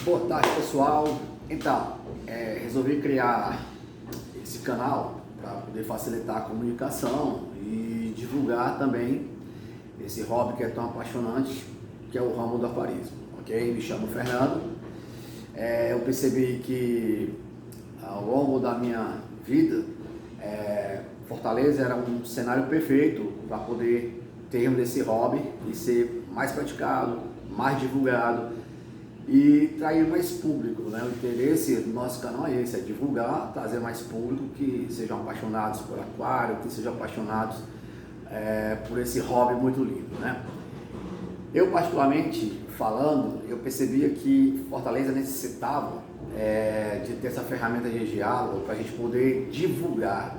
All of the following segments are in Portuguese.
Boa tarde, pessoal. Então, resolvi criar esse canal para poder facilitar a comunicação e divulgar também esse hobby que é tão apaixonante, que é o ramo do aquarismo, ok? Me chamo Fernando. Eu percebi que ao longo da minha vida, Fortaleza era um cenário perfeito para poder termos esse hobby e ser mais praticado, mais divulgado e trazer mais público, né? O interesse do nosso canal é esse, é divulgar, trazer mais público que sejam apaixonados por aquário, que sejam apaixonados por esse hobby muito lindo, né? Eu, particularmente falando, eu percebia que Fortaleza necessitava de ter essa ferramenta de diálogo para a gente poder divulgar,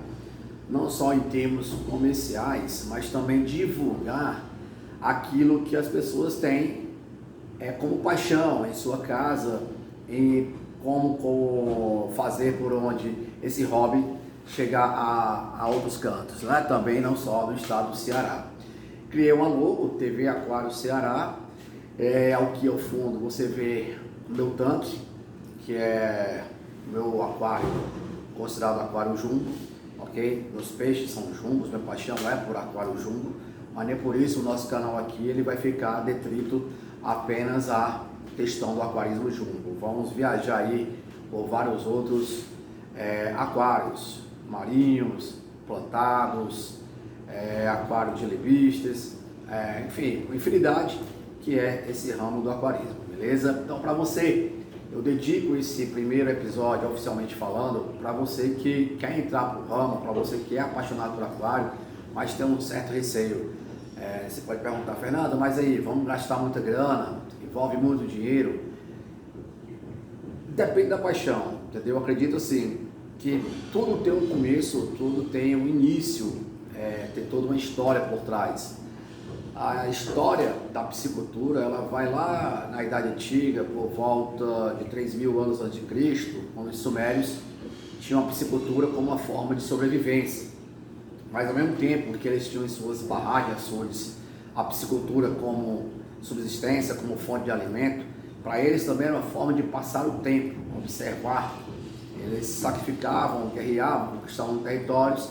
não só em termos comerciais, mas também divulgar aquilo que as pessoas têm como paixão em sua casa, em como fazer por onde esse hobby chegar a outros cantos, né? Também não só no estado do Ceará. Criei uma logo, TV Aquário Ceará, aqui ao fundo você vê o meu tanque, que é o meu aquário, considerado aquário jumbo, ok? Meus peixes são jumbos, minha paixão é por aquário jumbo, mas nem por isso o nosso canal aqui ele vai ficar detrito apenas a questão do aquarismo jumbo. Vamos viajar aí por vários outros aquários marinhos, plantados, aquário de libistas, enfim, uma infinidade que é esse ramo do aquarismo, beleza? Então, para você, eu dedico esse primeiro episódio, oficialmente falando, para você que quer entrar pro ramo, para você que é apaixonado por aquário, mas tem um certo receio. Você pode perguntar, Fernando, mas aí, vamos gastar muita grana, envolve muito dinheiro? Depende da paixão, entendeu? Eu acredito assim, que tudo tem um começo, tudo tem um início, tem toda uma história por trás. A história da piscicultura, ela vai lá na Idade Antiga, por volta de 3.000 anos antes de Cristo, quando os sumérios tinham a piscicultura como uma forma de sobrevivência. Mas ao mesmo tempo que eles tinham em suas barragens a piscicultura como subsistência, como fonte de alimento, para eles também era uma forma de passar o tempo, observar. Eles sacrificavam, guerreavam, conquistavam territórios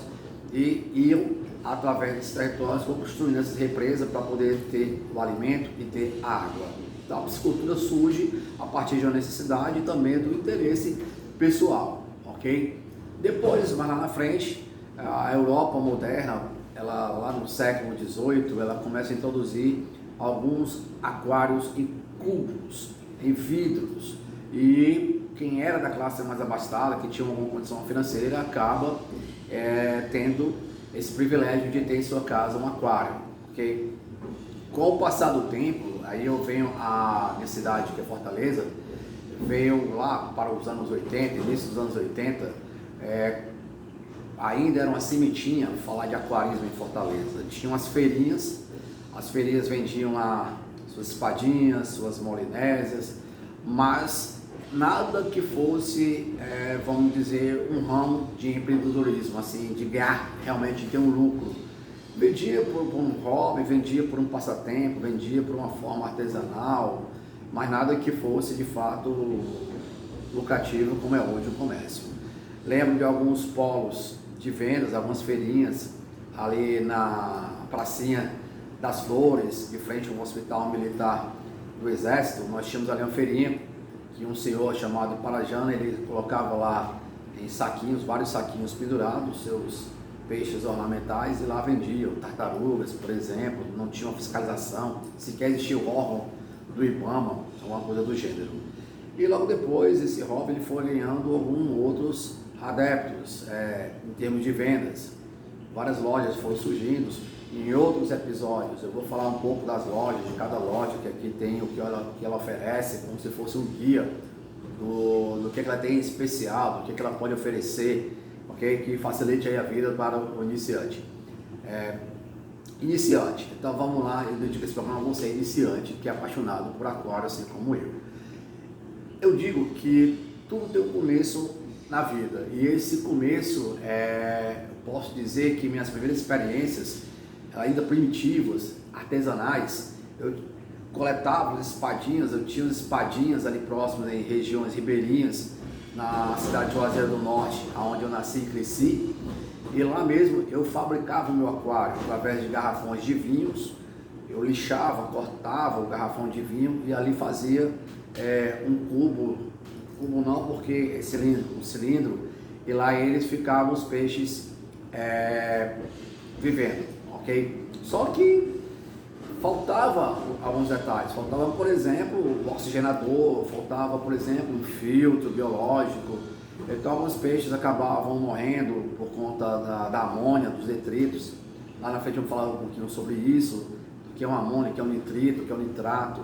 e iam, através desses territórios, construindo essas represas para poder ter o alimento e ter a água. Então a piscicultura surge a partir de uma necessidade e também do interesse pessoal, ok? Depois, mais lá na frente, a Europa moderna, ela lá no século XVIII, ela começa a introduzir alguns aquários em cubos, em vidros, e quem era da classe mais abastada, que tinha alguma condição financeira, acaba tendo esse privilégio de ter em sua casa um aquário, ok? Com o passar do tempo, aí eu venho à minha cidade, que é Fortaleza, veio lá para os anos 80, início dos anos 80, ainda era uma sementinha falar de aquarismo em Fortaleza. Tinham as feirinhas vendiam lá suas espadinhas, suas molinésias, mas nada que fosse, vamos dizer, um ramo de empreendedorismo, assim, de ganhar, realmente ter um lucro. Vendia por um hobby, vendia por um passatempo, vendia por uma forma artesanal, mas nada que fosse de fato lucrativo como é hoje o comércio. Lembro de alguns polos de vendas, algumas feirinhas ali na pracinha das Flores, de frente ao Hospital Militar do Exército. Nós tínhamos ali uma feirinha que um senhor chamado Parajana, ele colocava lá em saquinhos, vários saquinhos pendurados, seus peixes ornamentais, e lá vendiam tartarugas, por exemplo. Não tinha uma fiscalização, sequer existia o órgão do IBAMA, alguma coisa do gênero. E logo depois esse hobby ele foi ganhando alguns outros adeptos em termos de vendas. Várias lojas foram surgindo. Em outros episódios eu vou falar um pouco das lojas, de cada loja, que aqui tem o que ela oferece, como se fosse um guia do que ela tem em especial, do que ela pode oferecer, ok? Que facilite aí a vida para o iniciante. Então vamos lá, eu dedico esse programa a você, iniciante, que é apaixonado por aquário, assim como eu. Eu digo que tudo tem um começo na vida, e esse começo, eu posso dizer que minhas primeiras experiências, ainda primitivas, artesanais, coletava as espadinhas, eu tinha as espadinhas ali próximas em regiões ribeirinhas, na cidade de Juazeiro do Norte, onde eu nasci e cresci, e lá mesmo eu fabricava o meu aquário através de garrafões de vinhos. Eu lixava, cortava o garrafão de vinho e ali fazia um cubo não, porque é um cilindro, e lá eles ficavam os peixes vivendo, ok? Só que faltava alguns detalhes, faltava, por exemplo, o oxigenador, faltava, por exemplo, um filtro biológico. Então alguns peixes acabavam morrendo por conta da amônia, dos detritos. Lá na frente eu vou falar um pouquinho sobre isso, o que é uma amônia, o que é um nitrito, o que é um nitrato,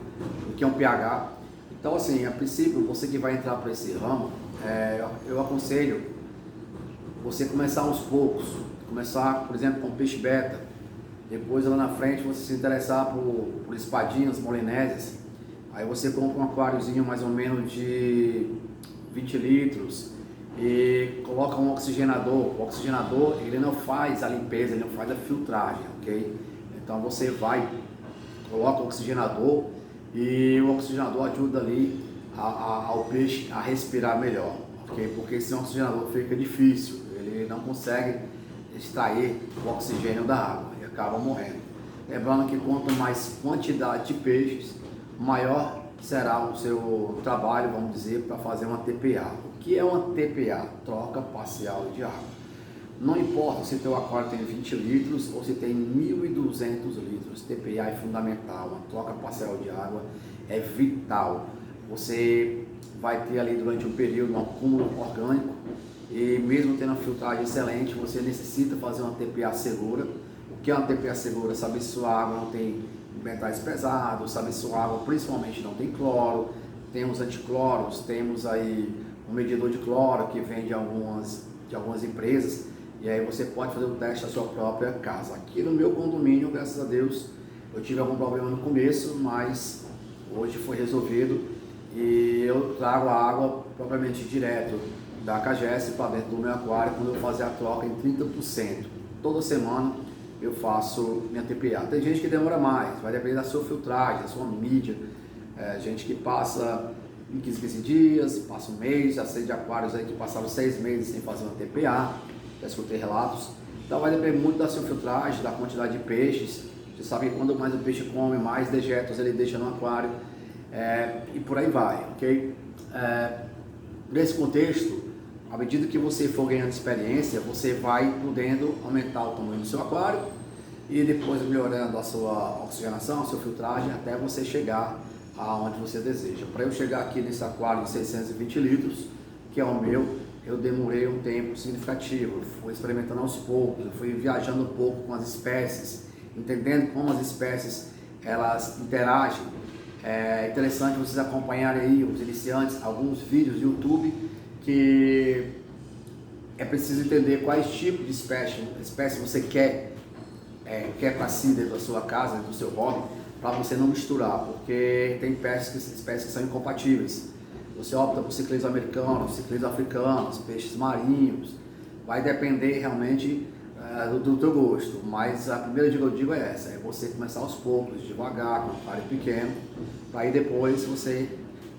o que é um pH. Então assim, a princípio, você que vai entrar para esse ramo, eu aconselho você começar aos poucos, começar, por exemplo, com peixe beta, depois lá na frente você se interessar por espadinhas molinésias, aí você compra um aquáriozinho mais ou menos de 20 litros e coloca um oxigenador. O oxigenador, ele não faz a limpeza, ele não faz a filtragem, ok? Então você coloca o oxigenador e o oxigenador ajuda ali ao peixe a respirar melhor, ok? Porque sem oxigenador fica difícil, ele não consegue extrair o oxigênio da água e acaba morrendo. Lembrando que quanto mais quantidade de peixes, maior será o seu trabalho, vamos dizer, para fazer uma TPA. O que é uma TPA? Troca parcial de água. Não importa se teu aquário tem 20 litros ou se tem 1.200 litros, TPA é fundamental, uma troca parcial de água é vital. Você vai ter ali durante um período um acúmulo orgânico e mesmo tendo uma filtragem excelente, você necessita fazer uma TPA segura. O que é uma TPA segura? Saber se sua água não tem metais pesados, saber se sua água principalmente não tem cloro. Temos anticloros, temos aí um medidor de cloro que vem de algumas empresas, e aí você pode fazer o teste na sua própria casa. Aqui no meu condomínio, graças a Deus, eu tive algum problema no começo, mas hoje foi resolvido e eu trago a água propriamente direto da Cagesse para dentro do meu aquário quando eu fazer a troca em 30%. Toda semana eu faço minha TPA. Tem gente que demora mais, vai depender da sua filtragem, da sua mídia. Gente que passa em 15 dias, passa um mês. Já sei de aquários aí que passaram 6 meses sem fazer uma TPA, já escutei relatos. Então vai depender muito da sua filtragem, da quantidade de peixes. Você sabe que quando mais o peixe come, mais dejetos ele deixa no aquário, e por aí vai, ok? Nesse contexto, à medida que você for ganhando experiência, você vai podendo aumentar o tamanho do seu aquário e depois melhorando a sua oxigenação, a sua filtragem, até você chegar aonde você deseja. Para eu chegar aqui nesse aquário de 620 litros, que é o meu, eu demorei um tempo significativo. Eu fui experimentando aos poucos, eu fui viajando um pouco com as espécies, entendendo como as espécies elas interagem. É interessante vocês acompanharem aí, os iniciantes, alguns vídeos do YouTube, que é preciso entender quais tipos de espécie você quer para si dentro da sua casa, dentro do seu hobby, para você não misturar, porque tem espécies que são incompatíveis. Você opta por ciclês americanos, ciclês africanos, peixes marinhos, vai depender realmente do teu gosto, mas a primeira dica que eu digo é essa, é você começar aos poucos, devagar, com um aquário pequeno, para aí depois você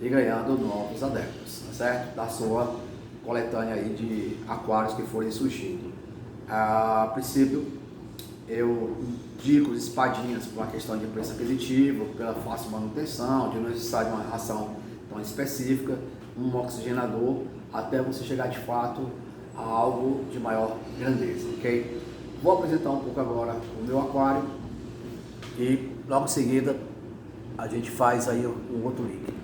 ir ganhando novos adeptos, tá certo? Da sua coletânea aí de aquários que forem surgindo. A princípio, eu indico as espadinhas por uma questão de preço aquisitivo, pela fácil manutenção, de não necessitar de uma ração tão específica, um oxigenador, até você chegar de fato a algo de maior grandeza, ok? Vou apresentar um pouco agora o meu aquário e logo em seguida a gente faz aí um outro link.